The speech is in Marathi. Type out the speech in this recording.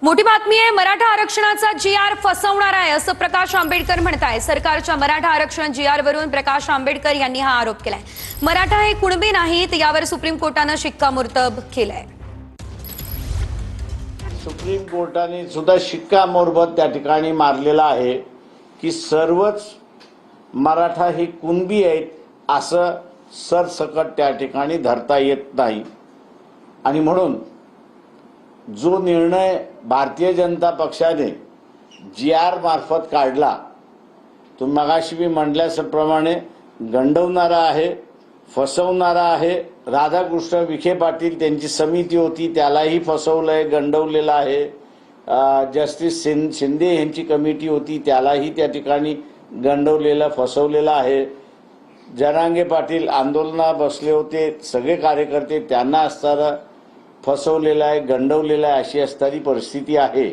मोठी बातमी आहे। मराठा आरक्षणाचा जी-आर फसवणार आहे असं प्रकाश आंबेडकर म्हणताय। सरकारच्या मराठा आरक्षण जी-आर वरून प्रकाश आंबेडकर यांनी हा आरोप केलाय। मराठा हे कुणबी नाहीत यावर सुप्रीम कोर्टाने शिक्कामोर्तब केलंय। सुप्रीम कोर्टाने सुद्धा शिक्कामोर्तब त्या ठिकाणी मारलेला आहे की सर्वच मराठा हे कुणबी आहेत असं सरसकट त्या ठिकाणी धरता येत नाही। आणि म्हणून जो निर्णय भारतीय जनता पक्षाने जी-आर मार्फत काढला तो मगाशी मी म्हटल्याप्रमाणे गंडवणारा आहे, फसवणारा आहे। राधाकृष्ण विखे पाटील त्यांची समिती होती त्यालाही फसवलंय, गंडवलेलं आहे। जस्टिस शिंदे यांची कमिटी होती त्यालाही त्या ठिकाणी गंडवलेलं, फसवलेलं आहे। जरांगे पाटील आंदोलनात बसले होते, सगळे कार्यकर्ते त्यांना असताना फसवलेला आहे, गंडवलेला आहे, अशी असणारी परिस्थिती आहे।